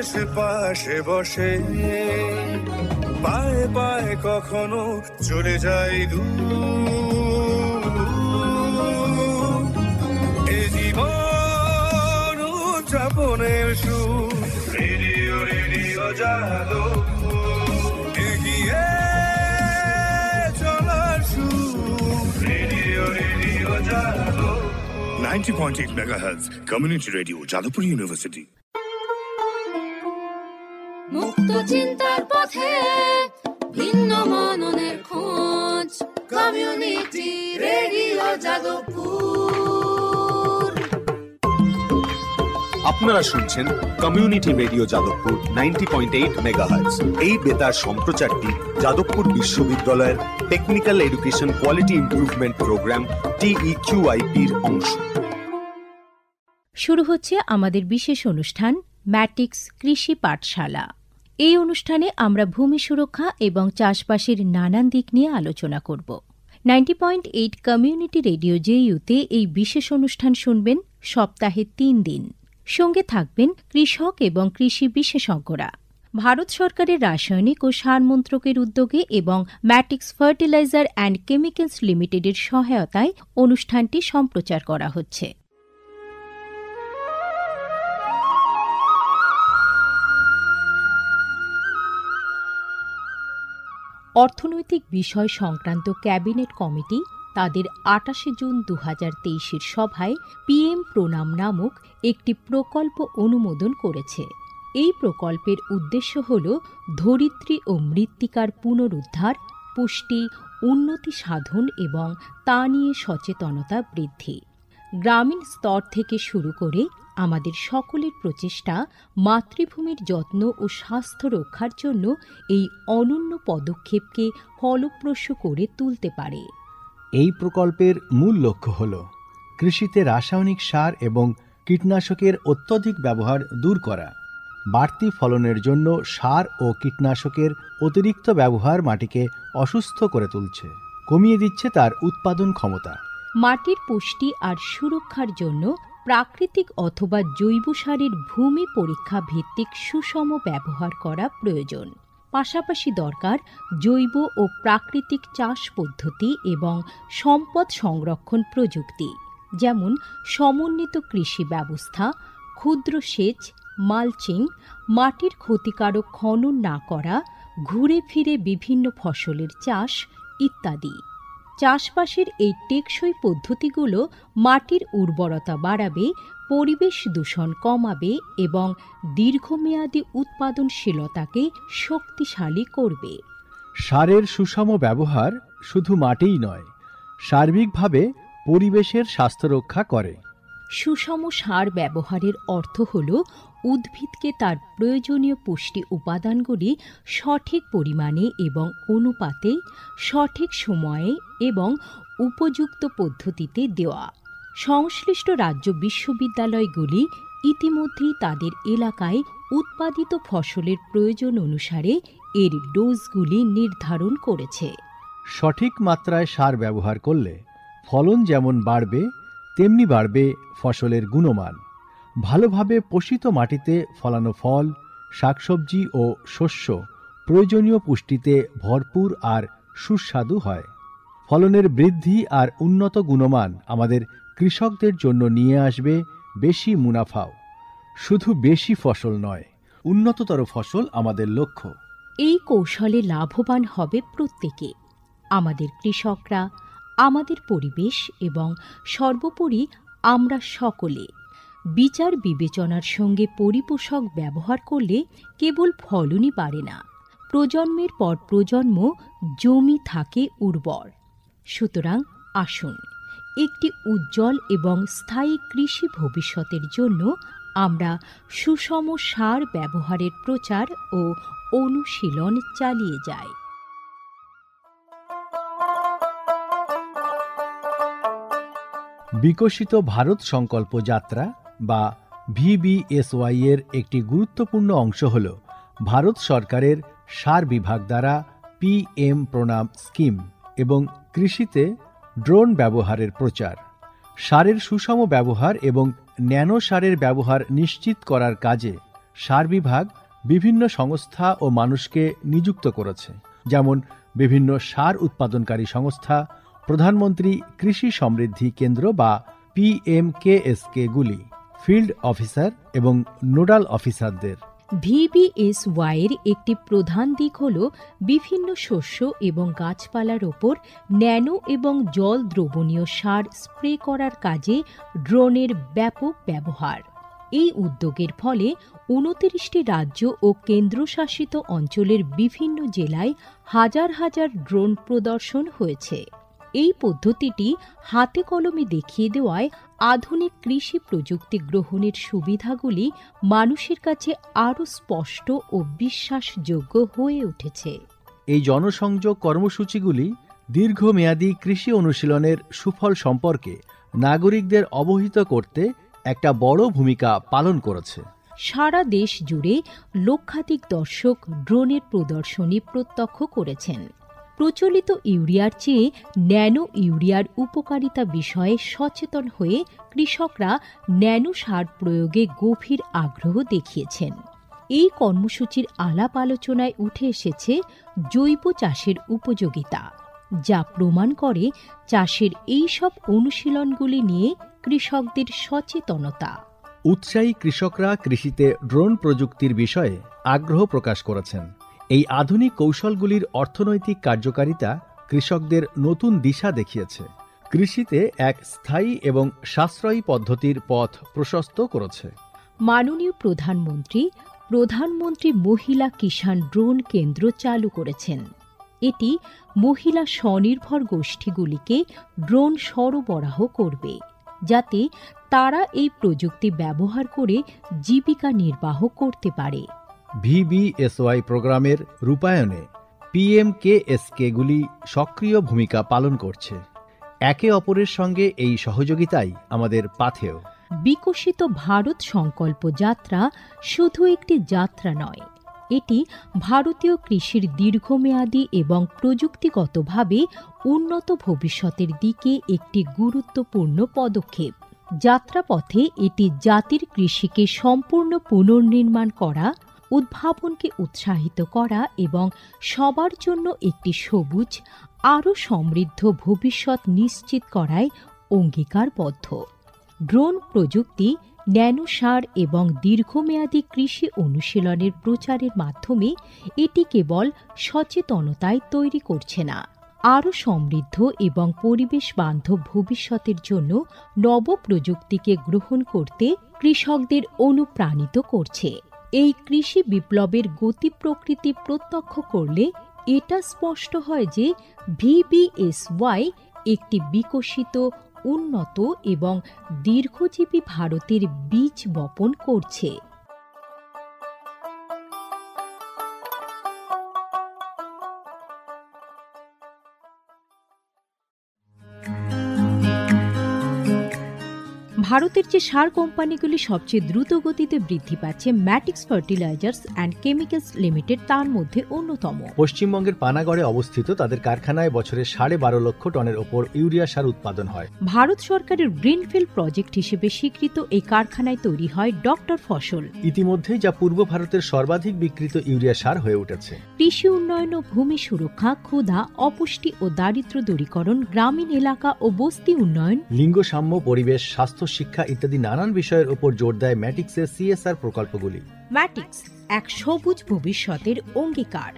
এসে পাশে বসে, পায়ে পায়ে কখনো চলে যায় দূর। এ জীবন উদযাপনের সুর, রেডিও রেডিও যাদবপুর, এগিয়ে চলার সুর, radio radio Jadavpur. 90.8 MHz community radio, Jadavpur university. মুক্ত চিন্তার পথে ভিন্ন মননের খোঁজ, কমিউনিটি রেডিও যাদবপুর। আপনারা শুনছেন কমিউনিটি রেডিও যাদবপুর 90.8 মেগাহার্টজ। এই বেতার সম্প্রচারটি যাদবপুর বিশ্ববিদ্যালয়ের technical education quality improvement programme TEQIP-র অংশ। শুরু হচ্ছে আমাদের বিশেষ অনুষ্ঠান ম্যাটিক্স কৃষি পাঠশালা। এই অনুষ্ঠানে আমরা ভূমি সুরক্ষা এবং চাষবাসের নানান দিক নিয়ে আলোচনা করব। 90.8 কমিউনিটি রেডিও JU-তে এই বিশেষ অনুষ্ঠান শুনবেন সপ্তাহে 3 দিন। সঙ্গে থাকবেন কৃষক এবং কৃষি বিশেষজ্ঞরা। ভারত সরকারের রাসায়নিক ও সার মন্ত্রকের উদ্যোগে এবং ম্যাটিক্স ফার্টিলাইজার অ্যান্ড কেমিক্যালস লিমিটেডের সহায়তায় অনুষ্ঠানটি সম্প্রচার করা হচ্ছে। অর্থনৈতিক বিষয় সংক্রান্ত ক্যাবিনেট কমিটি তাদের 28 জুন 2023 সভায় PM প্রণাম নামক একটি প্রকল্প অনুমোদন করেছে। এই প্রকল্পের উদ্দেশ্য হল ধরিত্রী ও মৃত্তিকার পুনরুদ্ধার, পুষ্টি, উন্নতি সাধন এবং তা নিয়ে সচেতনতা বৃদ্ধি। গ্রামীণ স্তর থেকে শুরু করে আমাদের সকলের প্রচেষ্টা মাতৃভূমির যত্ন ও স্বাস্থ্য রক্ষার জন্য এই অনন্য পদক্ষেপকে ফলপ্রসূ করে তুলতে পারে। এই প্রকল্পের মূল লক্ষ্য হল কৃষিতে রাসায়নিক সার এবং কীটনাশকের অত্যধিক ব্যবহার দূর করা। বাড়তি ফলনের জন্য সার ও কীটনাশকের অতিরিক্ত ব্যবহার মাটিকে অসুস্থ করে তুলছে, কমিয়ে দিচ্ছে তার উৎপাদন ক্ষমতা। মাটির পুষ্টি আর সুরক্ষার জন্য প্রাকৃতিক অথবা জৈব সারের ভূমি পরীক্ষা ভিত্তিক সুষম ব্যবহার করা প্রয়োজন। পাশাপাশি দরকার জৈব ও প্রাকৃতিক চাষ পদ্ধতি এবং সম্পদ সংরক্ষণ প্রযুক্তি, যেমন সমন্বিত কৃষি ব্যবস্থা, ক্ষুদ্র সেচ, মালচিং, মাটির ক্ষতিকারক খনন না করা, ঘুরে ফিরে বিভিন্ন ফসলের চাষ ইত্যাদি। চাষবাসের এই টেকসই পদ্ধতিগুলো মাটির উর্বরতা বাড়াবে, পরিবেশ দূষণ কমাবে এবং দীর্ঘমেয়াদী উৎপাদনশীলতাকে শক্তিশালী করবে। সারের সুষম ব্যবহার শুধু মাটিই নয়, সার্বিকভাবে পরিবেশের স্বাস্থ্য রক্ষা করে। সুষম সার ব্যবহারের অর্থ হল উদ্ভিদকে তার প্রয়োজনীয় পুষ্টি উপাদানগুলি সঠিক পরিমাণে এবং অনুপাতে, সঠিক সময়ে এবং উপযুক্ত পদ্ধতিতে দেওয়া। সংশ্লিষ্ট রাজ্য বিশ্ববিদ্যালয়গুলি ইতিমধ্যেই তাদের এলাকায় উৎপাদিত ফসলের প্রয়োজন অনুসারে এর ডোজগুলি নির্ধারণ করেছে। সঠিক মাত্রায় সার ব্যবহার করলে ফলন যেমন বাড়বে, তেমনি বাড়বে ফসলের গুণমান। ভালোভাবে পোষিত মাটিতে ফলানো ফল, শাকসবজি ও শস্য প্রয়োজনীয় পুষ্টিতে ভরপুর আর সুস্বাদু হয়। ফলনের বৃদ্ধি আর উন্নত গুণমান আমাদের কৃষকদের জন্য নিয়ে আসবে বেশি মুনাফাও। শুধু বেশি ফসল নয়, উন্নততর ফসল আমাদের লক্ষ্য। এই কৌশলে লাভবান হবে প্রত্যেকে, আমাদের কৃষকরা, আমাদের পরিবেশ এবং সর্বোপরি আমরা সকলে। বিচার বিবেচনার সঙ্গে পরিপোষক ব্যবহার করলে কেবল ফলনই বাড়ে না, প্রজন্মের পর প্রজন্ম জমি থাকে উর্বর। সুতরাং আসুন, একটি উজ্জ্বল এবং স্থায়ী কৃষি ভবিষ্যতের জন্য আমরা সুষম সার ব্যবহারের প্রচার ও অনুশীলন চালিয়ে যাই। বিকশিত ভারত সংকল্প যাত্রা বা VBSY এর একটি গুরুত্বপূর্ণ অংশ হল ভারত সরকারের সার বিভাগ দ্বারা PM প্রণাম স্কিম এবং কৃষিতে ড্রোন ব্যবহারের প্রচার। সারের সুষম ব্যবহার এবং ন্যানো সারের ব্যবহার নিশ্চিত করার কাজে সার বিভাগ বিভিন্ন সংস্থা ও মানুষকে নিযুক্ত করেছে, যেমন বিভিন্ন সার উৎপাদনকারী সংস্থা, প্রধানমন্ত্রী কৃষি সমৃদ্ধি কেন্দ্র বা PMKSK গুলি, ফিল্ড অফিসার এবং নোডাল অফিসারদের। VBSY এর একটি প্রধান দিক হল বিভিন্ন শস্য এবং গাছপালার ওপর ন্যানো এবং জল দ্রবণীয় সার স্প্রে করার কাজে ড্রোনের ব্যাপক ব্যবহার। এই উদ্যোগের ফলে 29টি রাজ্য ও কেন্দ্রশাসিত অঞ্চলের বিভিন্ন জেলায় হাজার হাজার ড্রোন প্রদর্শন হয়েছে। এই পদ্ধতিটি হাতে কলমে দেখিয়ে দেওয়ায় আধুনিক কৃষি প্রযুক্তি গ্রহণের সুবিধাগুলি মানুষের কাছে আরও স্পষ্ট ও বিশ্বাসযোগ্য হয়ে উঠেছে। এই জনসংযোগ কর্মসূচিগুলি দীর্ঘমেয়াদী কৃষি অনুশীলনের সুফল সম্পর্কে নাগরিকদের অবহিত করতে একটা বড় ভূমিকা পালন করেছে। সারা দেশ জুড়ে লক্ষাধিক দর্শক ড্রোনের প্রদর্শনী প্রত্যক্ষ করেছেন। প্রচলিত ইউরিয়ার চেয়ে ন্যানো ইউরিয়ার উপকারিতা বিষয়ে সচেতন হয়ে কৃষকরা ন্যানো সার প্রয়োগে গভীর আগ্রহ দেখিয়েছেন। এই কর্মসূচির আলাপ আলোচনায় উঠে এসেছে জৈব চাষের উপযোগিতা, যা প্রমাণ করে চাষের এই সব অনুশীলনগুলি নিয়ে কৃষকদের সচেতনতা। উৎসাহী কৃষকরা কৃষিতে ড্রোন প্রযুক্তির বিষয়ে আগ্রহ প্রকাশ করেছেন। এই আধুনিক কৌশলগুলির অর্থনৈতিক কার্যকারিতা কৃষকদের নতুন দিশা দেখিয়েছে, কৃষিতে এক স্থায়ী এবং সাশ্রয়ী পদ্ধতির পথ প্রশস্ত করেছে। মাননীয় প্রধানমন্ত্রী মহিলা কিষাণ ড্রোন কেন্দ্র চালু করেছেন। এটি মহিলা স্বনির্ভর গোষ্ঠীগুলিকে ড্রোন সরবরাহ করবে, যাতে তারা এই প্রযুক্তি ব্যবহার করে জীবিকা নির্বাহ করতে পারে। VBSY প্রোগ্রামের রূপায়ণে PMKSK গুলি সক্রিয় ভূমিকা পালন করছে। একে অপরের সঙ্গে এই সহযোগিতাই আমাদের পাথেয়। বিকশিত ভারত সংকল্প যাত্রা শুধু একটি যাত্রা নয়, এটি ভারতীয় কৃষির দীর্ঘমেয়াদী এবং প্রযুক্তিগতভাবে উন্নত ভবিষ্যতের দিকে একটি গুরুত্বপূর্ণ পদক্ষেপ। যাত্রাপথে এটি জাতির কৃষিকে সম্পূর্ণ পুনর্নির্মাণ করা, উদ্ভাবনকে উৎসাহিত করা এবং সবার জন্য একটি সবুজ, আরও সমৃদ্ধ ভবিষ্যৎ নিশ্চিত করায় অঙ্গীকারবদ্ধ। ড্রোন প্রযুক্তি, ন্যানো সার এবং দীর্ঘমেয়াদী কৃষি অনুশীলনের প্রচারের মাধ্যমে এটি কেবল সচেতনতায় তৈরি করছে না, আরও সমৃদ্ধ এবং পরিবেশ বান্ধব ভবিষ্যতের জন্য নব প্রযুক্তিকে গ্রহণ করতে কৃষকদের অনুপ্রাণিত করছে। এই কৃষি বিপ্লবের গতি প্রকৃতি প্রত্যক্ষ করলে এটা স্পষ্ট হয় যে VBSY একটি বিকশিত, উন্নত এবং দীর্ঘজীবী ভারতের বীজ বপন করছে। ভারতের যে সার কোম্পানিগুলি সবচেয়ে দ্রুত গতিতে বৃদ্ধি পাচ্ছে, ম্যাটিক্স ফার্টিলাইজার্স অ্যান্ড কেমিক্যালস লিমিটেড তার মধ্যে অন্যতম। পশ্চিমবঙ্গের পানাগড়ে অবস্থিত তাদের কারখানায় বছরে 12.5 লক্ষ টনের ওপর ইউরিয়া সার উৎপাদন হয়। ভারত সরকারের গ্রিনফিল্ড প্রজেক্ট হিসেবে স্বীকৃত এই কারখানায় তৈরি হয় ডক্টর ফসল। ইতিমধ্যে যা পূর্ব ভারতের সর্বাধিক বিক্রিত ইউরিয়া সার হয়ে উঠেছে। কৃষি উন্নয়ন ও ভূমি সুরক্ষা, ক্ষুধা, অপুষ্টি ও দারিদ্র্য দূরীকরণ, গ্রামীণ এলাকা ও বস্তি উন্নয়ন, লিঙ্গ সাম্য, পরিবেশ, স্বাস্থ্য, শিক্ষা ইত্যাদি নানান বিষয়ের উপর জোর দেয় ম্যাটিক্সের CSR প্রকল্পগুলি। ম্যাটিক্স এক সবুজ ভবিষ্যতের অঙ্গীকার।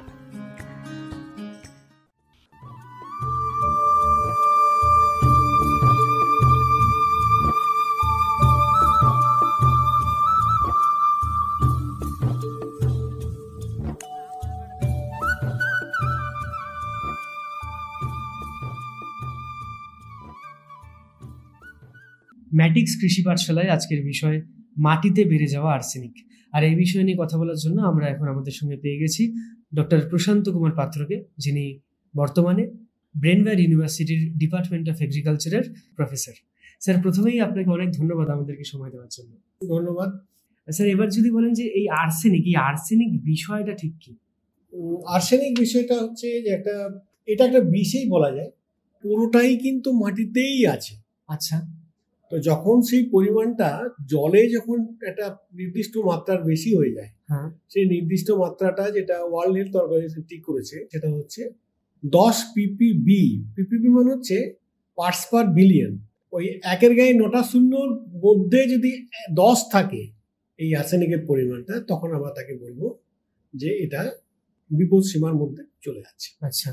ম্যাটিক্স কৃষি পাঠশালায় আজকের বিষয় মাটিতে বেড়ে যাওয়া আর্সেনিক। আর এই বিষয় নিয়ে কথা বলার জন্য আমরা এখন আমাদের সঙ্গে পেয়ে গেছি ডক্টর প্রশান্ত কুমার পাত্রকে, যিনি বর্তমানে ব্রেনওয়্যার ইউনিভার্সিটির ডিপার্টমেন্ট অফ এগ্রিকালচারের প্রফেসর। স্যার, প্রথমেই আপনাকে অনেক ধন্যবাদ আমাদেরকে সময় দেওয়ার জন্য। ধন্যবাদ স্যার, এবার যদি বলেন যে এই আর্সেনিক বিষয়টা ঠিক কি? আর্সেনিক বিষয়টা হচ্ছে যে এটা একটা বিষই বলা যায়, পুরোটাই কিন্তু মাটিতেই আছে। আচ্ছা, তো যখন সেই পরিমাণটা জলে যখন একটা নির্দিষ্ট মাত্রার বেশি হয়ে যায়, হ্যাঁ সেই নির্দিষ্ট মাত্রাটা যেটা ওয়ার্ল্ড হেলথ অর্গানাইজেশন ঠিক করেছে সেটা হচ্ছে 10 ppb। ppb মানে হচ্ছে পার্টস পার বিলিয়ন। ওই একের গায়ে 9টা শূন্যর মধ্যে যদি 10 থাকে এই আর্সেনিকের পরিমাণটা, তখন আমরা তাকে বলবো যে এটা বিপদ সীমার মধ্যে চলে যাচ্ছে। আচ্ছা,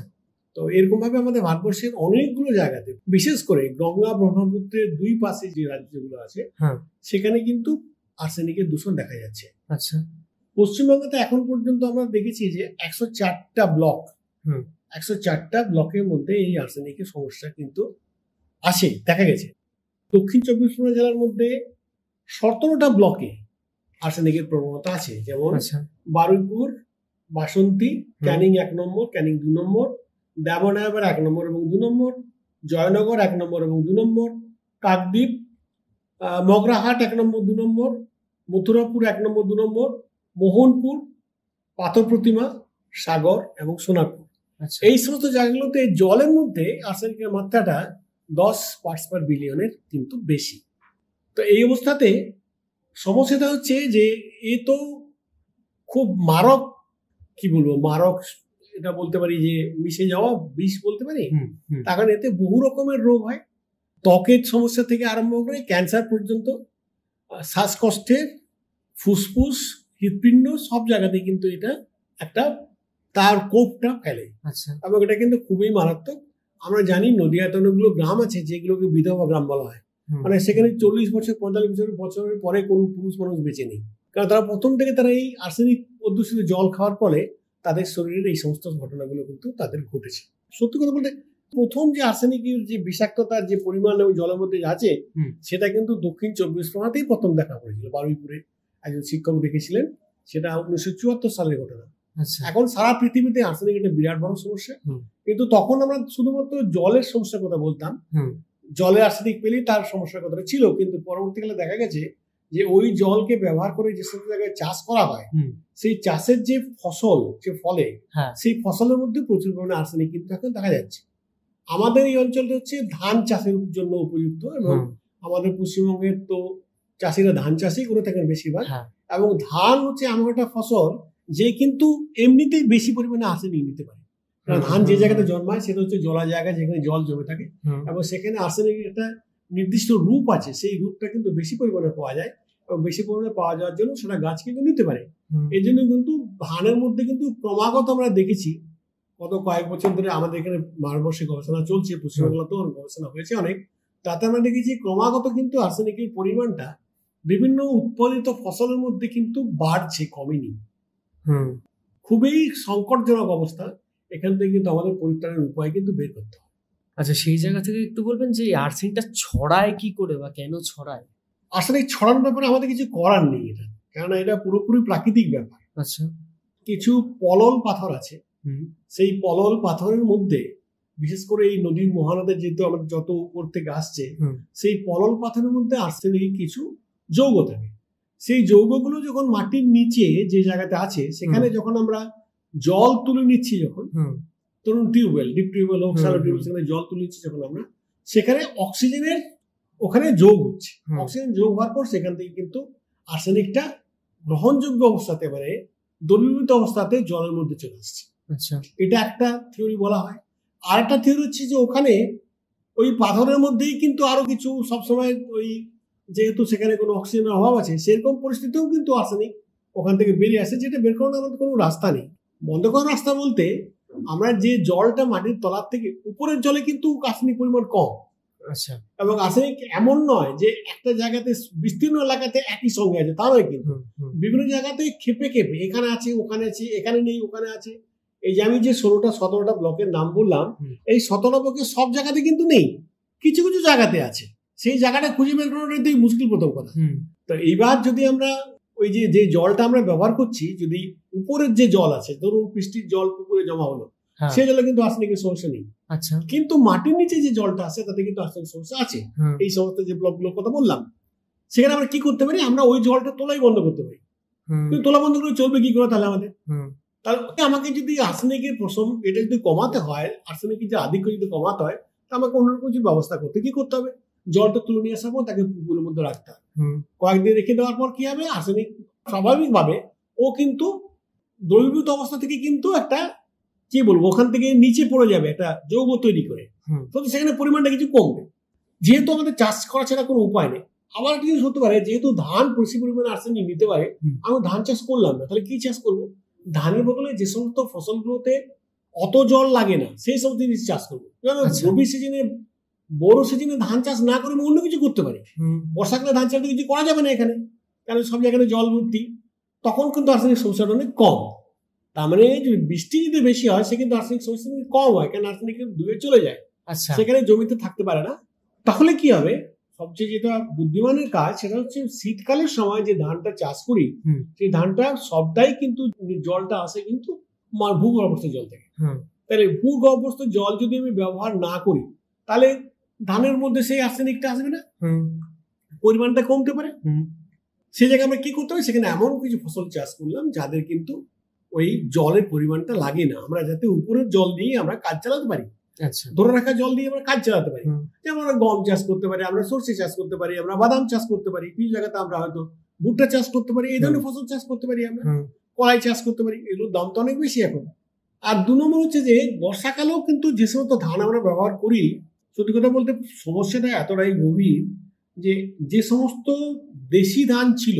তো এরকম ভাবে আমাদের ভারতবর্ষের অনেকগুলো জায়গাতে, বিশেষ করে গঙ্গা ব্রহ্মপুত্রের দুই পাশে যে রাজ্যগুলো আছে হ্যাঁ সেখানে কিন্তু আর্সেনিকের দূষণ দেখা যাচ্ছে। আচ্ছা, পশ্চিমবঙ্গতে এখন পর্যন্ত আমরা দেখেছি যে 104টা ব্লক, হুম 104টা ব্লকের মধ্যে এই আর্সেনিকের সমস্যা কিন্তু আছে, দেখা গেছে। দক্ষিণ 24 পরগনা জেলার মধ্যে 17টা ব্লকে আর্সেনিকের প্রবণতা আছে, যেমন আচ্ছা, বারুইপুর, বাসন্তী, ক্যানিং 1 নম্বর, ক্যানিং 2 নম্বর, দেবনায়াবার 1 নম্বর এবং 2 নম্বর, জয়নগর 1 নম্বর এবং 2 নম্বর, কাকদ্বীপ, মগরাহাট 1 নম্বর 2 নম্বর, মথুরাপুর 1 নম্বর 2 নম্বর, মোহনপুর, পাথর প্রতিমা, সাগর এবং সোনারপুর। আচ্ছা, এই সমস্ত জায়গাগুলোতে জলের মধ্যে আর্সেনিকের মাত্রাটা 10 পার্টস পার বিলিয়নের কিন্তু বেশি। তো এই অবস্থাতে সমস্যাটা হচ্ছে যে এ তো খুব মারক, কি বলবো, মারক এটা বলতে পারি, যে মিশে যাওয়া বিষ বলতে পারি। হুম হুম তার কারণ এতে বহু রকমের রোগ হয়, ত্বকের সমস্যা থেকে আরম্ভ করে ক্যান্সার পর্যন্ত, শ্বাসকষ্টের, ফুসফুস, হৃৎপিণ্ড, সব জায়গাতে কিন্তু এটা একটা তার কোপটা ফেলে আচ্ছা, এবং এটা কিন্তু খুবই মারাত্মক। আমরা জানি নদিয়াতে অনেকগুলো গ্রাম আছে যেগুলোকে বিধবা গ্রাম বলা হয়, হুম, মানে সেখানে 40 বছর 45 বছরের পরে কোনো পুরুষ মানুষ বেঁচে নেই, কারণ তারা প্রথম থেকে তারা এই আর্সেনিক অধ্যুষিত জল খাওয়ার ফলে তাদের শরীরের এই সমস্ত ঘটনাগুলো কিন্তু তাদের ঘটেছে। সত্যি কথা বলতে প্রথম যে আর্সেনিকের যে বিষাক্ততার যে পরিমাণ এবং জলের মধ্যে আছে হুম, সেটা কিন্তু দক্ষিণ 24 পরগনাতেই প্রথম দেখা পড়েছিল। বারুইপুরে একজন শিক্ষক দেখেছিলেন, সেটা 1974 সালের ঘটনা। আচ্ছা, এখন সারা পৃথিবীতে আর্সেনিক একটা বিরাট বড় সমস্যা, হুম, কিন্তু তখন আমরা শুধুমাত্র জলের সমস্যার কথা বলতাম, হুম, জলে আর্সেনিক পেলেই তার সমস্যার কথাটা ছিল, কিন্তু পরবর্তীকালে দেখা গেছে যে ওই জলকে ব্যবহার করে যে সব জায়গায় চাষ করা হয়, হুম, সেই চাষের যে ফসল, যে ফলে, হ্যাঁ, সেই ফসলের মধ্যে প্রচুর পরিমাণে আর্সেনিক কিন্তু এখন দেখা যাচ্ছে। আমাদের এই অঞ্চলটা হচ্ছে ধান চাষের জন্য উপযুক্ত, এবং হুম, আমাদের পশ্চিমবঙ্গের তো চাষিরা ধান চাষই করে থাকেন বেশিরভাগ, হ্যাঁ, এবং ধান হচ্ছে এমন একটা ফসল যে কিন্তু এমনিতেই বেশি পরিমাণে আর্সেনিক নিতে পারে, কারণ ধান যে জায়গাতে জন্মায় সেটা হচ্ছে জলা জায়গা, যেখানে জল জমে থাকে, হুম, এবং সেখানে আর্সেনিকের একটা নির্দিষ্ট রূপ আছে, সেই রূপটা কিন্তু বেশি পরিমাণে পাওয়া যায়, এবং বেশি পরিমাণে পাওয়া যাওয়ার জন্য সেটা গাছ কিন্তু নিতে পারে। হুম, এই জন্য কিন্তু ধানের মধ্যে কিন্তু ক্রমাগত আমরা দেখেছি গত কয়েক বছর ধরে আমাদের এখানে ভারতবর্ষে গবেষণা চলছে, পশ্চিমবাংলাতেও গবেষণা হয়েছে অনেক, তাতে আমরা দেখেছি ক্রমাগত কিন্তু আর্সেনিকের পরিমাণটা বিভিন্ন উৎপাদিত ফসলের মধ্যে কিন্তু বাড়ছে, কমেনি। হুম। খুবই সংকটজনক অবস্থা। এখান থেকে কিন্তু আমাদের পরিত্রাণের উপায় কিন্তু বের করতে হবে। আচ্ছা, সেই জায়গা থেকে একটু বলবেন যে এই আর্সেনিকটা ছড়ায় কি করে বা কেন ছড়ায়? আসলে এই ছড়ানোর ব্যাপারে আমাদের কিছু করার নেই, এটা কারণ এটা পুরোপুরি প্রাকৃতিক ব্যাপার। আচ্ছা, কিছু পলল পাথর আছে, হুম, সেই পলল পাথরের মধ্যে বিশেষ করে এই নদীর মহানদের যেহেতু আমাদের যত উপর থেকে আসছে, হুম, সেই পলল পাথরের মধ্যে আর্সেনিক কিছু যৌগ থাকে। সেই যৌগগুলো যখন মাটির নিচে যে জায়গাতে আছে সেখানে যখন আমরা জল তুলে নিচ্ছি, যখন হুম, ধরুন টিউবওয়েল, ডিপ টিউবওয়েল হোক, শ্যালো টিউবওয়েল, হুম। সেখানে জল তুলে নিচ্ছি যখন আমরা, সেখানে অক্সিজেনের ওখানে যোগ হচ্ছে। হুম। অক্সিজেন যোগ হওয়ার পর সেখান থেকে কিন্তু আর্সেনিকটা গ্রহণযোগ্য অবস্থাতে, মানে দ্রবীভূত অবস্থাতে জলের মধ্যে চলে আসছে। আচ্ছা, এটা একটা থিওরি বলা হয়। আর একটা থিওরি হচ্ছে যে ওখানে ওই পাথরের মধ্যেই কিন্তু আরো কিছু সবসময় ওই, যেহেতু সেখানে কোনো অক্সিজেনের অভাব আছে, সেরকম পরিস্থিতিও কিন্তু আর্সেনিক ওখান থেকে বেরিয়ে আসে, যেটা বের করানোর আমাদের কোনো রাস্তা নেই। বন্ধ করার রাস্তা বলতে আমরা যে জলটা মাটির তলার থেকে উপরের জলে কিন্তু আর্সেনিক পরিমাণ কম, আচ্ছা, এবং আর্সেনিক এমন নয় যে একটা জায়গাতে বিস্তীর্ণ এলাকাতে একই সঙ্গে আছে, তা নয় কিন্তু হুম, হুম, বিভিন্ন জায়গাতে খেপে খেপে, এখানে আছে, ওখানে আছে, এখানে নেই, ওখানে আছে। এই যে আমি যে 16টা ব্লকের নাম বললাম, হুম। এই 17টা ব্লকের সব জায়গাতে কিন্তু নেই, কিছু কিছু জায়গাতে আছে। সেই জায়গাটা খুঁজে বের করাটাই মুশকিল, প্রথম কথা। হুম, তো এইবার যদি আমরা ওই যে জলটা আমরা ব্যবহার করছি, যদি উপরের যে জল আছে, ধরুন বৃষ্টির জল পুকুরে জমা হলো, হ্যাঁ, সেই জলে কিন্তু আর্সেনিকের সমস্যা নেই, আচ্ছা, কিন্তু মাটির নিচে যে জলটা আছে তাতে কিন্তু আর্সেনিক সমস্যা আছে। হুম, এই সমস্ত যে ব্লকগুলোর কথা বললাম, সেখানে আমরা কি করতে পারি, আমরা ওই জলটা তোলাই বন্ধ করতে পারি। হুম, কিন্তু তোলা বন্ধ করে চলবে কি করে তাহলে আমাদের? হুম, তাহলে আমাকে যদি আর্সেনিকের প্রথম এটা যদি কমাতে হয়, আর্সেনিকের যে আধিক্য যদি কমাতে হয়, তা আমাকে অন্যরকম কিছু ব্যবস্থা করতে হবে। জলটা তুলে নিয়ে আসার পর তাকে পুকুরের মধ্যে রাখতে হবে। হুম, কয়েকদিন রেখে দেওয়ার পর কি হবে, আর্সেনিক স্বাভাবিকভাবে ও কিন্তু দ্রবীভূত অবস্থা থেকে কিন্তু একটা কি বলবো ওখান থেকে নিচে পড়ে যাবে, একটা যৌগ তৈরি করে। হুম। তো সেখানে পরিমাণটা কিছু কমবে। যেহেতু আমাদের চাষ করা ছাড়া কোনো উপায় নেই। আবার একটা জিনিস হতে পারে, যেহেতু ধান বেশি পরিমাণে আর্সেনিক নিতে পারে, হুম। আমি ধান চাষ করলাম না, তাহলে কি চাষ করবো? ধানের বদলে যে সমস্ত ফসলগুলোতে অত জল লাগে না সেই সমস্ত জিনিস চাষ করবো। আচ্ছা। রবি সিজনে, বড় সিজনে ধান চাষ না করে আমি অন্য কিছু করতে পারি। হুম, বর্ষাকালে ধান চাষ কিছু করা যাবে না এখানে, কারণ সব জায়গায় জল ভর্তি। তখন কিন্তু আর্সেনিক সমস্যাটা অনেক কম। তার মানে যদি বৃষ্টি যদি বেশি হয় সে কিন্তু আর্সেনিক সমস্যা কম হয়, কারণ আর্সেনিক কিন্তু দূরে চলে যায়, আচ্ছা, সেখানে জমিতে থাকতে পারে না। তাহলে কি হবে, সবচেয়ে যেটা বুদ্ধিমানের কাজ সেটা হচ্ছে শীতকালের সময় যে ধানটা চাষ করি, হুম। সেই ধানটা সবটাই কিন্তু জলটা আসে কিন্তু ভূগর্ভস্থ জল থেকে। হুম, তাহলে ভূগর্ভস্থ জল যদি আমি ব্যবহার না করি তাহলে ধানের মধ্যে সেই আর্সেনিকটা আসবে না, হুম, পরিমাণটা কমতে পারে। হুম, সেই জায়গায় আমরা কি করতে হবে, সেখানে এমন কিছু ফসল চাষ করলাম যাদের কিন্তু ওই জলের পরিমাণটা লাগে না, আমরা যাতে উপরের জল দিয়ে আমরা কাজ চালাতে পারি, আচ্ছা, ধরে রাখা জল দিয়ে আমরা কাজ চালাতে পারি। হুম। যেমন আমরা গম চাষ করতে পারি, আমরা সরষে চাষ করতে পারি, আমরা বাদাম চাষ করতে পারি, কিছু জায়গাতে আমরা হয়তো ভুট্টা চাষ করতে পারি, এই ধরনের ফসল চাষ করতে পারি, আমরা হুম, কলাই চাষ করতে পারি। এগুলোর দাম তো অনেক বেশি এখন। আর 2 নম্বর হচ্ছে যে বর্ষাকালেও কিন্তু যে সমস্ত ধান আমরা ব্যবহার করি, সত্যি কথা বলতে সমস্যাটা এতটাই গভীর যে যে সমস্ত দেশি ধান ছিল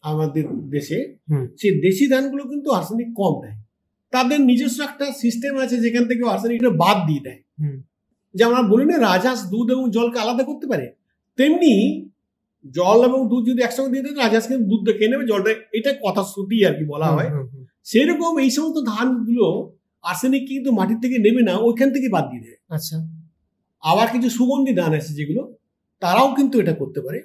আমাদের দেশে, হুম। সেই দেশি ধানগুলো কিন্তু আর্সেনিক কম দেয়। তাদের নিজস্ব একটা সিস্টেম আছে যেখান থেকে আর্সেনিকটা বাদ দিয়ে দেয়। হুম। যেমন আমরা বলি না রাজহাঁস দুধ এবং জলকে আলাদা করতে পারে, তেমনি জল এবং দুধ যদি একসঙ্গে দিয়ে দেয় রাজহাঁস কিন্তু দুধটা খেয়ে নেবে, জলটা, এটা কথা শ্রুতি আর কি বলা হয়। হুম, হুম, সেরকম এই সমস্ত ধানগুলো আর্সেনিক কিন্তু মাটির থেকে নেবে না, ওইখান থেকে বাদ দিয়ে দেয়। আচ্ছা, আবার কিছু সুগন্ধি ধান আছে যেগুলো, তারাও কিন্তু এটা করতে পারে।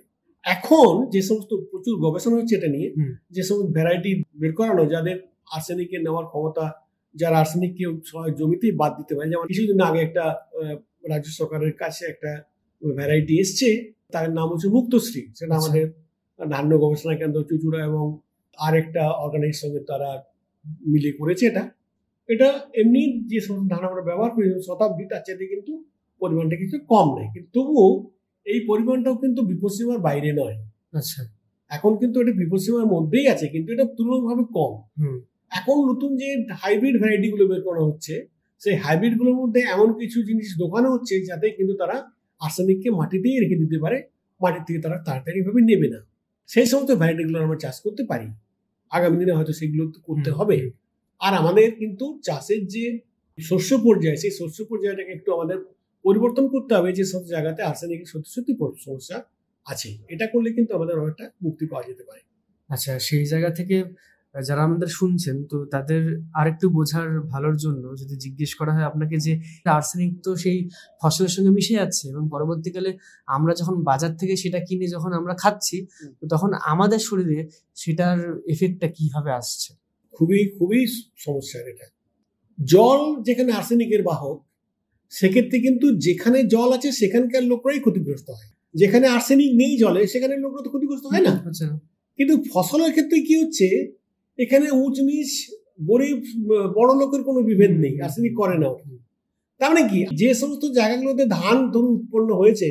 এখন যে সমস্ত প্রচুর গবেষণা হচ্ছে এটা নিয়ে, হুম। যে সমস্ত ভ্যারাইটি বের করানো যাদের আর্সেনিকে নেওয়ার ক্ষমতা, যারা আর্সেনিককে জমিতেই বাদ দিতে পারে। যেমন কিছুদিন আগে একটা রাজ্য সরকারের কাছে একটা ভ্যারাইটি এসছে, তার নাম হচ্ছে মুক্তশ্রী। সেটা আচ্ছা। আমাদের ধান্য গবেষণা কেন্দ্র চুচুড়া এবং আরেকটা অর্গানাইজের সঙ্গে তারা মিলে করেছে। এটা এমনি যে সমস্ত ধান আমরা ব্যবহার করি শতাব্দী, তার চাইতে কিন্তু পরিমাণটা কিছু কম নেই, কিন্তু তবুও এই পরিমাণটাও কিন্তু বিপদসীমার বাইরে নয়। আচ্ছা, এখন কিন্তু এটা বিপদসীমার মধ্যেই আছে, কিন্তু এটা তুলনামূলকভাবে কম। হুম, এখন নতুন যে হাইব্রিড ভ্যারাইটি গুলো বের করা হচ্ছে, সেই হাইব্রিড গুলোর মধ্যে এমন কিছু জিনিস ঢোকানো হচ্ছে যাতে কিন্তু তারা আর্সেনিককে মাটিতেই রেখে দিতে পারে, মাটির থেকে তারা তাড়াতাড়ি ভাবে নেবে না। সেই সমস্ত ভ্যারাইটি গুলো আমরা চাষ করতে পারি, আগামী দিনে হয়তো সেগুলো করতে হবে। আর আমাদের কিন্তু চাষের যে শস্য পর্যায়, সেই শস্য পর্যায়টাকে একটু আমাদের পরিবর্তন করতে হবে, যে সব জায়গাতে আর্সেনিকের সত্যি সত্যি সমস্যা আছে। এটা করলে কিন্তু আমাদের অনেকটা মুক্তি পাওয়া যেতে পারে। আচ্ছা, সেই জায়গা থেকে যারা আমাদের শুনছেন, তো তাদের আরেকটু বোঝার ভালোর জন্য যদি জিজ্ঞেস করা হয় আপনাকে, যে আর্সেনিক তো সেই ফসলের সঙ্গে মিশে যাচ্ছে এবং পরবর্তীকালে আমরা যখন বাজার থেকে সেটা কিনে যখন আমরা খাচ্ছি, তো তখন আমাদের শরীরে সেটার এফেক্টটা কিভাবে আসছে? খুবই খুবই সমস্যার এটা। জল যেখানে আর্সেনিকের বাহক, সেক্ষেত্রে কিন্তু যেখানে জল আছে সেখানকার লোকরাই ক্ষতিগ্রস্ত হয়। যেখানে আর্সেনিক নেই জলে সেখানে লোকরা তো ক্ষতিগ্রস্ত হয় না। হচ্ছে না। কিন্তু ফসলের ক্ষেত্রে কি হচ্ছে, এখানে উঁচ নিচ, গরিব বড় লোকের কোনো বিভেদ নেই, আর্সেনিক করে না ওটা। তার মানে কি, যে সমস্ত জায়গাগুলোতে ধান ধরুন উৎপন্ন হয়েছে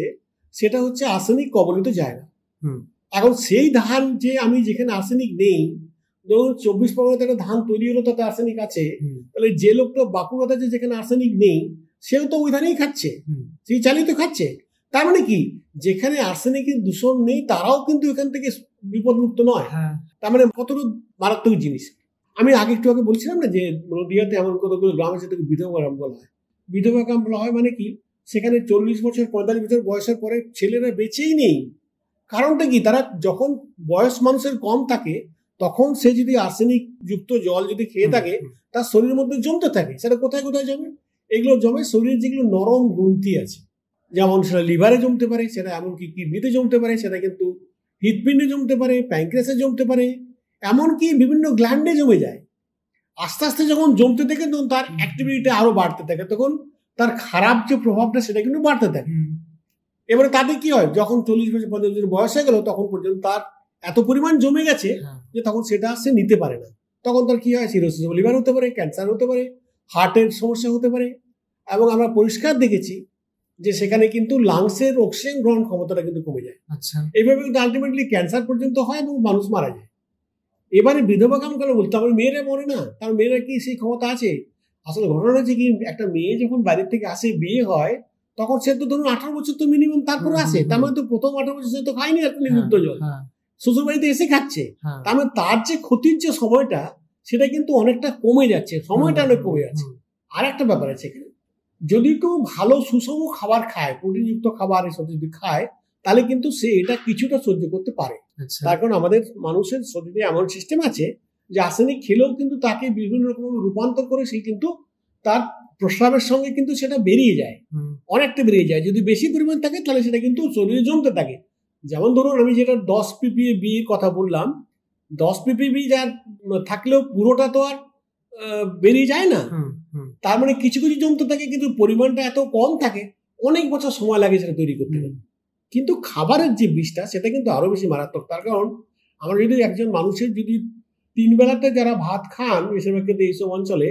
সেটা হচ্ছে আর্সেনিক কবলিত জায়গা। হুম। এখন সেই ধান যে আমি যেখানে আর্সেনিক নেই, ধরুন 24 পরগনাতে একটা ধান তৈরি হলো তাতে আর্সেনিক আছে, তাহলে যে লোকটা বাঁকুড়াতে যেখানে আর্সেনিক নেই সেও তো ওই ধানেই খাচ্ছে, সেই চালই তো খাচ্ছে। তার মানে কি, যেখানে আর্সেনিকের দূষণ নেই তারাও কিন্তু এখান থেকে বিপদমুক্ত নয়। তার মানে কতটা মারাত্মক জিনিস। আমি একটু আগে বলছিলাম না যে নদীয়াতে এমন কতগুলো গ্রাম আছে যেটাকে বিধবা গ্রাম বলা হয়। বিধবা গ্রাম বলা হয় মানে কি, সেখানে 40 বছর 45 বছর বয়সের পরে ছেলেরা বেঁচেই নেই। কারণটা কি, তারা যখন বয়স মানুষের কম থাকে তখন সে যদি আর্সেনিক যুক্ত জল যদি খেয়ে থাকে তার শরীরের মধ্যে জমতে থাকে। সেটা কোথায় কোথায় জমে? এগুলো জমে শরীরের যেগুলো নরম গ্রন্থি আছে, যেমন সেটা লিভারে জমতে পারে, সেটা এমনকি কিডনিতে জমতে পারে, সেটা কিন্তু হৃৎপিণ্ডে জমতে পারে, প্যানক্রিয়াসে জমতে পারে, এমনকি বিভিন্ন গ্ল্যান্ডে জমে যায়। আস্তে আস্তে যখন জমতে থাকে তখন তার অ্যাক্টিভিটিটা আরো বাড়তে থাকে, তখন তার খারাপ যে প্রভাবটা সেটা কিন্তু বাড়তে থাকে। এবারে তাতে কি হয়, যখন 40 বছর 45 বছর বয়স হয়ে গেল তখন পর্যন্ত তার এত পরিমাণ জমে গেছে যে তখন সেটা সে নিতে পারে না। তখন তার কি হয়, সিরোসিস অফ লিভার হতে পারে, ক্যান্সার হতে পারে, হার্টের সমস্যা হতে পারে। এবং আমরা পরিষ্কার দেখেছি যে সেখানে কিন্তু লাংসের অক্সিজেন গ্রহণ ক্ষমতাটা কিন্তু কমে যায়। আচ্ছা, এইভাবে কিন্তু আলটিমেটলি ক্যান্সার পর্যন্ত হয় এবং মানুষ মারা যায়। এবারে বিধবা কাম কেন বলতে আমার মেয়েরা মরে না, তার মেয়েরা কি সেই ক্ষমতা আছে? আসলে ঘটনা হচ্ছে কি, একটা মেয়ে যখন বাইরের থেকে আসে, বিয়ে হয়, তখন সে তো ধরুন 18 বছর তো মিনিমাম তারপরে আসে। তার মানে তো প্রথম 18 বছর সে তো খায়নি আর নিযুক্ত জল, শ্বশুর বাড়িতে এসে খাচ্ছে। তার মানে তার যে ক্ষতির যে সময়টা, সেটা কিন্তু অনেকটা কমে যাচ্ছে, সময়টা অনেক কমে যাচ্ছে। আর একটা ব্যাপার আছে এখানে, যদি কেউ ভালো সুষম খাবার খায়, প্রোটিনযুক্ত খাবার এসব যদি খায়, তাহলে কিন্তু সে এটা কিছুটা সহ্য করতে পারে। তার কারণ আমাদের মানুষের শরীরে এমন সিস্টেম আছে যে আর্সেনিক খেলেও কিন্তু তাকে বিভিন্ন রকম রূপান্তর করে সে কিন্তু তার প্রস্রাবের সঙ্গে কিন্তু সেটা বেরিয়ে যায়, অনেকটা বেরিয়ে যায়। যদি বেশি পরিমাণ থাকে তাহলে সেটা কিন্তু শরীরে জমতে থাকে। যেমন ধরুন আমি যেটা 10 ppb কথা বললাম, 10 ppb যার থাকলেও পুরোটা তো আর বেরিয়ে যায় না। তার মানে কিছু কিছু জমতে থাকে, কিন্তু পরিমাণটা এত কম থাকে, অনেক বছর সময় লাগে সেটা তৈরি করতে গেলে। কিন্তু খাবারের যে বিষটা, সেটা কিন্তু আরো বেশি মারাত্মক। তার কারণ আমরা যদি একজন মানুষের যদি 3 বেলাতে যারা ভাত খান বেশিরভাগ ক্ষেত্রে এইসব অঞ্চলে,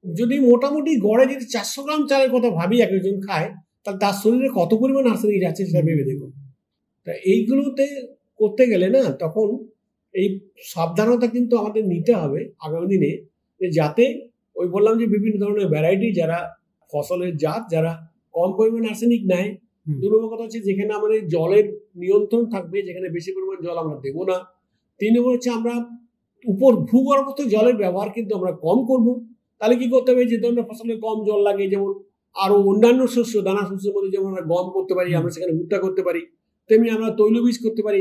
যদি মোটামুটি গড়ে যদি 400 গ্রাম চালের কথা ভাবি একজন খায়, তাহলে তার শরীরে কত পরিমাণ আর্সেনিক যাচ্ছে সেটা ভেবে দেখুন। তা এইগুলোতে করতে গেলে না, তখন এই সাবধানতা কিন্তু আমাদের নিতে হবে আগামী দিনে, যাতে ওই বললাম যে বিভিন্ন ধরনের ভ্যারাইটি, যারা ফসলের জাত, যারা কম পরিমাণ আর্সেনিক নেয়। 2 নম্বর কথা হচ্ছে যেখানে আমাদের জলের নিয়ন্ত্রণ থাকবে, যেখানে বেশি পরিমাণ জল আমরা দেবো না। 3 নম্বর হচ্ছে আমরা ভূগর্ভস্থ জলের ব্যবহার কিন্তু আমরা কম করব। তাহলে কি করতে হবে, যে ধরনের ফসলে কম জল লাগে, যেমন আরো অন্যান্য শস্য, দানা শস্যের মধ্যে যেমন আমরা গম করতে পারি, আমরা সেখানে ভুট্টা করতে পারি, তেমনি আমরা তৈলবীজ করতে পারি,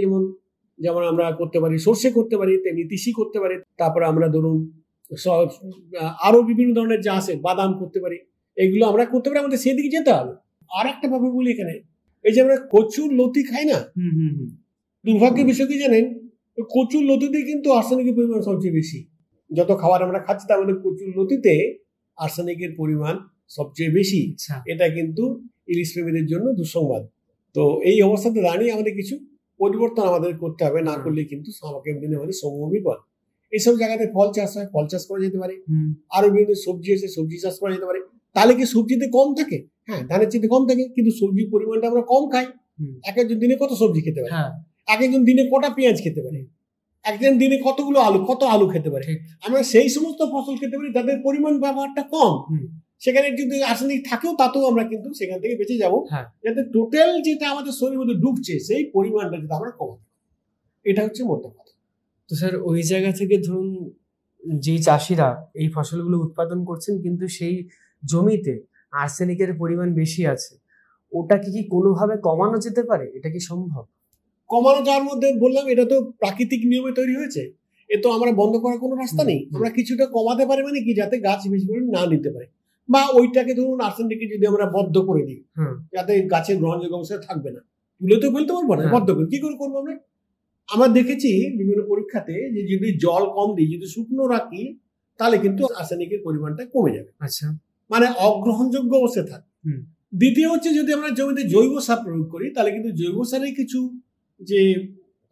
যেমন আমরা করতে পারি সর্ষে করতে পারি, তেমনি তিসি করতে পারি। তারপরে আমরা ধরুন আরো বিভিন্ন ধরনের যা আছে, বাদাম করতে পারি, এগুলো আমরা করতে পারি। আমাদের সেদিকে যেতে হবে। আর একটা ব্যাপার বলি এখানে, এই যে আমরা কচুর লতি খাই না, দুর্ভাগ্যের বিষয় কি জানেন, কচুর লতিতে কিন্তু আর্সেনিকের পরিমাণ সবচেয়ে বেশি। যত খাবার আমরা খাচ্ছি তার মধ্যে কচুর লতিতে আর্সেনিকের পরিমাণ সবচেয়ে বেশি। এটা কিন্তু ইলিশ প্রেমীদের জন্য দুঃসংবাদ। তো এই অবস্থাতে দাঁড়িয়ে আমাদের কিছু পরিবর্তন আমাদের করতে হবে, না করলে কিন্তু আগামী দিনে আমাদের সমূহ বিপদ। এইসব জায়গাতে ফল চাষ হয়, ফল চাষ করা যেতে পারে। আরো বিভিন্ন সবজি আছে, সবজি চাষ করা যেতে পারে। তাহলে কি সবজিতে কম থাকে? হ্যাঁ, ধানের চেয়ে কম থাকে, কিন্তু সবজির পরিমাণটা আমরা কম খাই। এক একজন দিনে কত সবজি খেতে পারে, এক একজন দিনে কটা পেঁয়াজ খেতে পারে, একজন দিনে কতগুলো কত আলু খেতে পারে। আমরা সেই সমস্ত ফসল খেতে পারি যাদের পরিমাণ ব্যবহারটা কম। সেখানে যদি আর্সেনিক থাকেও তাতেও আমরা কিন্তু সেখান থেকে বেঁচে যাবো, যাতে টোটাল যেটা আমাদের শরীরের মধ্যে ঢুকছে সেই পরিমাণটা যদি আমরা কমাতে পারি। এটা হচ্ছে মোটা কথা। তো স্যার, ওই জায়গা থেকে ধরুন যেই চাষিরা এই ফসলগুলো উৎপাদন করছেন, কিন্তু সেই জমিতে আর্সেনিকের পরিমাণ বেশি আছে, ওটাকে কি কোনোভাবে কমানো যেতে পারে? এটা কি সম্ভব? কমানো যাওয়ার মধ্যে বললাম, এটা তো প্রাকৃতিক নিয়মে তৈরি হয়েছে, এ তো আমরা বন্ধ করার কোনো রাস্তা নেই। আমরা কিছুটা কমাতে পারি, মানে কি, যাতে গাছ বেশি করে না নিতে পারে, বা ওইটাকে ধরুন আর্সেনিককে যদি আমরা বদ্ধ করে দিই, যাতে গাছের গ্রহণযোগ্য অবস্থায় থাকবে না, তুলে তো ফেলতে পারবো না, বদ্ধ করে কি করে করবো আমরা দেখেছি বিভিন্ন পরীক্ষাতে যে যদি জল কম দিই, যদি শুকনো রাখি, তাহলে কিন্তু আর্সেনিকের পরিমাণটা কমে যাবে। আচ্ছা, মানে অগ্রহণযোগ্য অবস্থায় থাকে। দ্বিতীয় হচ্ছে, যদি আমরা জমিতে জৈব সার প্রয়োগ করি, তাহলে কিন্তু জৈব সারে কিছু যে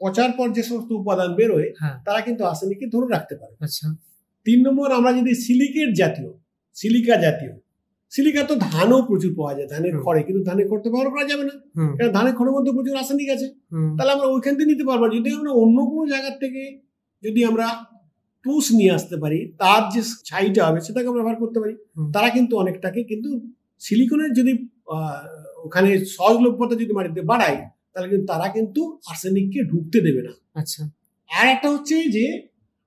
পচার পর যে সমস্ত উপাদান বেরোয়, তারা কিন্তু আর্সেনিককে ধরে রাখতে পারে। আচ্ছা। 3 নম্বর, আমরা যদি সিলিকা জাতীয়, সিলিকা তো ধানও প্রচুর পাওয়া যায়, ধানের খড়ে, কিন্তু ধানের খড় তো ব্যবহার করা যাবে না, কারণ ধানের খড়ের মধ্যে প্রচুর আর্সেনিক আছে। তাহলে আমরা ওইখান থেকে নিতে পারবো। যদি আমরা অন্য কোনো জায়গার থেকে যদি আমরা তুষ নিয়ে আসতে পারি, তার যে ছাইটা হবে সেটাকে আমরা ব্যবহার করতে পারি। তারা কিন্তু অনেকটাকে, কিন্তু সিলিকনের যদি ওখানে সহজলভ্যতা যদি মাটিতে বাড়ায়, তাহলে কিন্তু তারা কিন্তু আর্সেনিককে ঢুকতে দেবে না। আচ্ছা। আর একটা হচ্ছে যে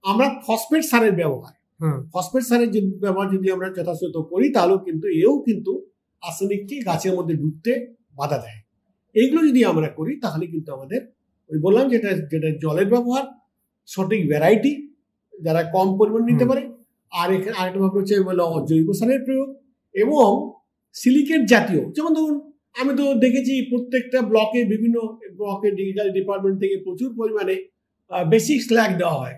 আমরা ফসফেট সারের ব্যবহার, ফসফেট সারের ব্যবহার যদি আমরা যথাযথ করি, তাহলেও কিন্তু এও কিন্তু আর্সেনিককে গাছের মধ্যে ঢুকতে বাধা দেয়। এইগুলো যদি আমরা করি, তাহলে কিন্তু আমাদের ওই বললাম যেটা জলের ব্যবহার, সঠিক ভ্যারাইটি যারা কম পরিমাণ নিতে পারে, আর এখানে আরেকটা ব্যাপার হচ্ছে জৈব সারের প্রয়োগ এবং সিলিকেট জাতীয়। যেমন ধরুন, আমি তো দেখেছি প্রত্যেকটা ব্লকে, বিভিন্ন ব্লকে ডিজিটাল ডিপার্টমেন্ট থেকে প্রচুর পরিমাণে বেসিক স্ল্যাগ দেওয়া হয়,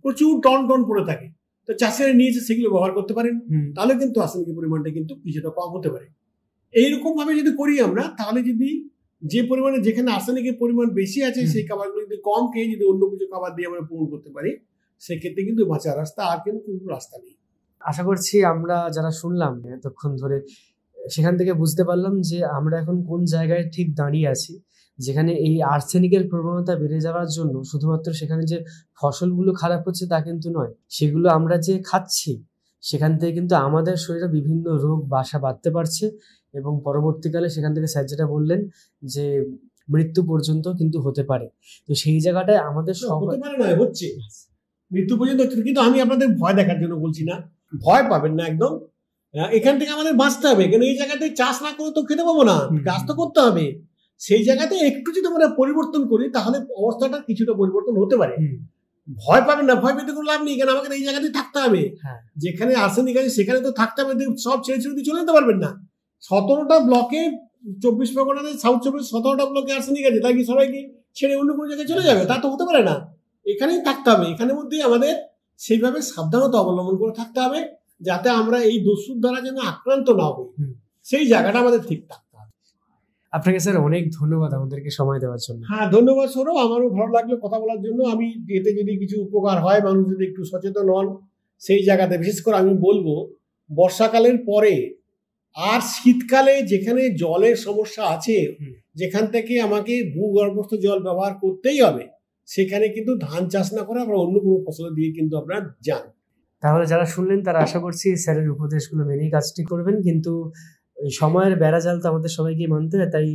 প্রচুর টন টন পড়ে থাকে। তো চাষিরা নিয়েছে, সেগুলো ব্যবহার করতে পারেন, তাহলে কিন্তু আর্সেনিকের পরিমাণটা কিন্তু কিছুটা কম হতে পারে। এইরকম ভাবে যদি করি আমরা, তাহলে যদি যে পরিমাণে যেখানে আর্সেনিকের পরিমাণ বেশি আছে, সেই খাবারগুলো যদি কম খেয়ে যদি অন্য কিছু খাবার দিয়ে আমরা পূরণ করতে পারি, সেক্ষেত্রে কিন্তু বাঁচার রাস্তা আর কিন্তু রাস্তা নেই। আশা করছি আমরা যারা শুনলাম এতক্ষণ ধরে, সেখান থেকে বুঝতে পারলাম যে আমরা এখন কোন জায়গায় ঠিক দাঁড়িয়ে আছি, যেখানে এই আর্সেনিকের প্রবণতা বেড়ে যাওয়ার জন্য শুধুমাত্র সেখানে যে ফসলগুলো খারাপ হচ্ছে তা কিন্তু নয়, সেগুলো আমরা যে খাচ্ছি সেখান থেকে কিন্তু আমাদের শরীরে বিভিন্ন রোগ বাসা বাঁধতে পারছে এবং পরবর্তীকালে সেখান থেকে স্যার যেটা বললেন যে মৃত্যু পর্যন্ত কিন্তু হতে পারে। তো সেই জায়গাটায় আমাদের হতে পারে না, হচ্ছে মৃত্যু পর্যন্ত। কিন্তু আমি আপনাদের ভয় দেখার জন্য বলছি না, ভয় পাবেন না একদম। এখান থেকে আমাদের বাঁচতে হবে, কেন এই জায়গাতে চাষ না করে তো খেতে পাবো না, চাষ তো করতে হবে। সেই জায়গাতে একটু যদি আমরা পরিবর্তন করি তাহলে অবস্থাটা কিছুটা পরিবর্তন হতে পারে। ভয় পাবেন না, ভয় পেতে কোনো লাভ নেই, কেন আমাকে এই জায়গাতেই থাকতে হবে। যেখানে আর্সেনিক আছে সেখানে তো থাকতে হবে, সব ছেড়ে ছেড়ে চলে যেতে পারবেন না। 17টা ব্লকে 24 পরগনাতে সাউথ চব্বিশ 17টা ব্লকে আর্সেনিক আছে, তাই কি সবাই কি ছেড়ে অন্য কোনো জায়গায় চলে যাবে? তা তো হতে পারে না, এখানেই থাকতে হবে। এখানের মধ্যেই আমাদের সেইভাবে সাবধানতা অবলম্বন করে থাকতে হবে, যাতে আমরা এই দস্যুর দ্বারা যেন আক্রান্ত না হই, সেই জায়গাটা আমাদের ঠিক থাকতে হবে। আপনাকে স্যার অনেক ধন্যবাদ আমাদেরকে সময় দেওয়ার জন্য। হ্যাঁ, ধন্যবাদ সৌরভ, আমারও ভালো লাগলো কথা বলার জন্য। আমি এতে যদি কিছু উপকার হয়, মানুষ যদি একটু সচেতন হন সেই জায়গাতে, বিশেষ করে আমি বলবো বর্ষাকালের পরে আর শীতকালে যেখানে জলের সমস্যা আছে, যেখান থেকে আমাকে ভূগর্ভস্থ জল ব্যবহার করতেই হবে, সেখানে কিন্তু ধান চাষ না করে আমরা অন্য কোনো ফসল দিয়ে কিন্তু আপনারা যান। তাহলে যারা শুনলেন তারা আশা করছি স্যারের উপদেশগুলো মেনেই কাজটি করবেন, কিন্তু সময়ের বেড়াজাল তো আমাদের সবাইকে মানতে হয়, তাই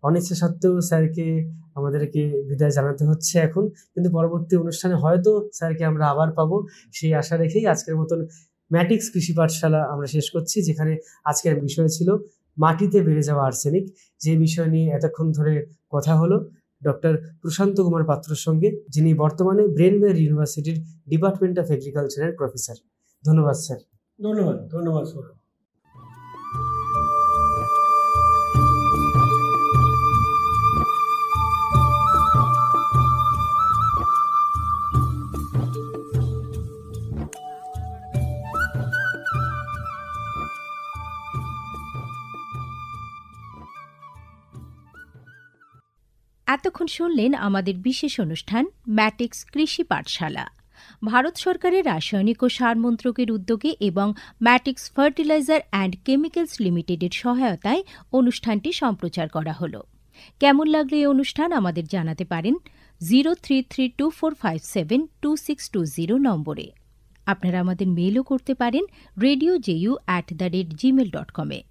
অনিচ্ছা সত্ত্বেও স্যারকে আমাদেরকে বিদায় জানাতে হচ্ছে এখন। কিন্তু পরবর্তী অনুষ্ঠানে হয়তো স্যারকে আমরা আবার পাবো, সেই আশা রেখেই আজকের মতন ম্যাটিক্স কৃষি পাঠশালা আমরা শেষ করছি, যেখানে আজকের বিষয় ছিল মাটিতে বেড়ে যাওয়া আর্সেনিক। যে বিষয় নিয়ে এতক্ষণ ধরে কথা হলো ডক্টর প্রশান্ত কুমার পাত্রর সঙ্গে, যিনি বর্তমানে ব্রেনওয়্যার ইউনিভার্সিটির ডিপার্টমেন্ট অফ এগ্রিকালচারের প্রফেসর। ধন্যবাদ স্যার। ধন্যবাদ, ধন্যবাদ সৌরভ। এতক্ষণ শুনলেন আমাদের বিশেষ অনুষ্ঠান ম্যাটিক্স কৃষি পাঠশালা। ভারত সরকারের রাসায়নিক ও সার মন্ত্রকের উদ্যোগে এবং ম্যাটিক্স ফার্টিলাইজার অ্যান্ড কেমিক্যালস লিমিটেডের সহায়তায় অনুষ্ঠানটি সম্প্রচার করা হল। কেমন লাগলো এই অনুষ্ঠান আমাদের জানাতে পারেন 0332457262 নম্বরে। আপনারা আমাদের মেলও করতে পারেন radio.ju@gmail.com এ।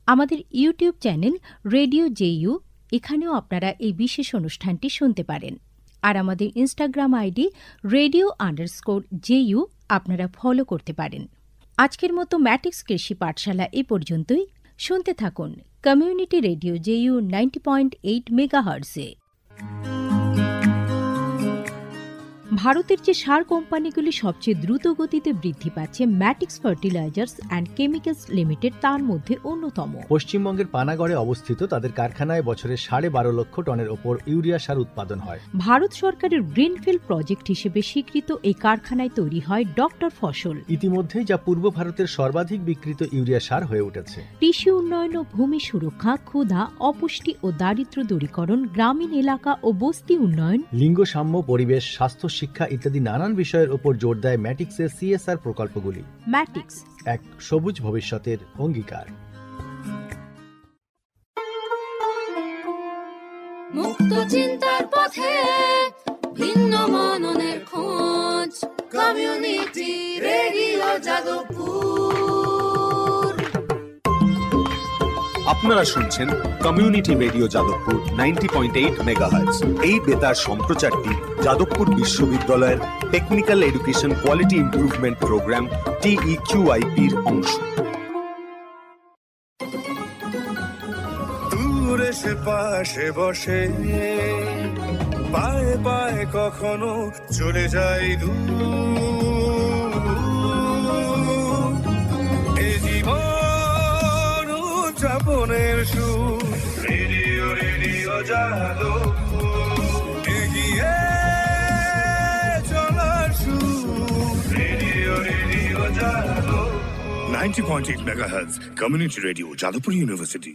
আমাদের ইউটিউব চ্যানেল রেডিও জেইউ, এখানেও আপনারা এই বিশেষ অনুষ্ঠানটি শুনতে পারেন। আর আমাদের ইনস্টাগ্রাম আইডি radio_JU আপনারা ফলো করতে পারেন। আজকের মতো ম্যাটিক্স কৃষি পাঠশালা এ পর্যন্তই। শুনতে থাকুন কমিউনিটি রেডিও জেইউ 90.8 মেগাহার্টজে। ভারতের যে সার কোম্পানিগুলি সবচেয়ে দ্রুত গতিতে বৃদ্ধি পাচ্ছে ম্যাটিক্স ফার্টিলাইজার্স অ্যান্ড কেমিক্যালস লিমিটেড তার মধ্যে অন্যতম। পশ্চিমবঙ্গের পানাগড়ে অবস্থিত তাদের কারখানায় বছরে 12.5 লক্ষ টনের ওপর ইউরিয়া সার উৎপাদন হয়। ভারত সরকারের গ্রিনফিল্ড প্রজেক্ট হিসেবে স্বীকৃত এই কারখানায় তৈরি হয় ডক্টর ফসল। ইতিমধ্যেই যা পূর্ব ভারতের সর্বাধিক বিক্রিত ইউরিয়া সার হয়ে উঠেছে। কৃষি উন্নয়ন ও ভূমি সুরক্ষা, ক্ষুধা, অপুষ্টি ও দারিদ্র্য দূরীকরণ, গ্রামীণ এলাকা ও বস্তি উন্নয়ন, লিঙ্গ সাম্য, পরিবেশ, স্বাস্থ্য, শিক্ষা ইত্যাদি নানান বিষয়ের উপর জোর দেয় ম্যাটিক্সের সিএসআর প্রকল্পগুলি। ম্যাটিক্স এক সবুজ ভবিষ্যতের অঙ্গীকার। মুক্ত চিন্তার পথে ভিন্ন মননের খোঁজ, কমিউনিটি রেডিও যাদবপুর। আপনারা শুনছেন কমিউনিটি রেডিও যাদবপুর 90.8 মেগাহার্টজ। এই বেতার সম্প্রচারটি যাদবপুর বিশ্ববিদ্যালয়ের technical education quality improvement programme TEQIP-র অংশ। দূরে সে পাশে বসে, পায়ে পায়ে কখনো চলে যায় দূর। এ জীবন উদযাপনের সুর, রেডিও রেডিও যাদবপুর। এগিয়ে চলার সুর, radio radio Jadavpur. 90.8 megahertz community radio Jadavpur university.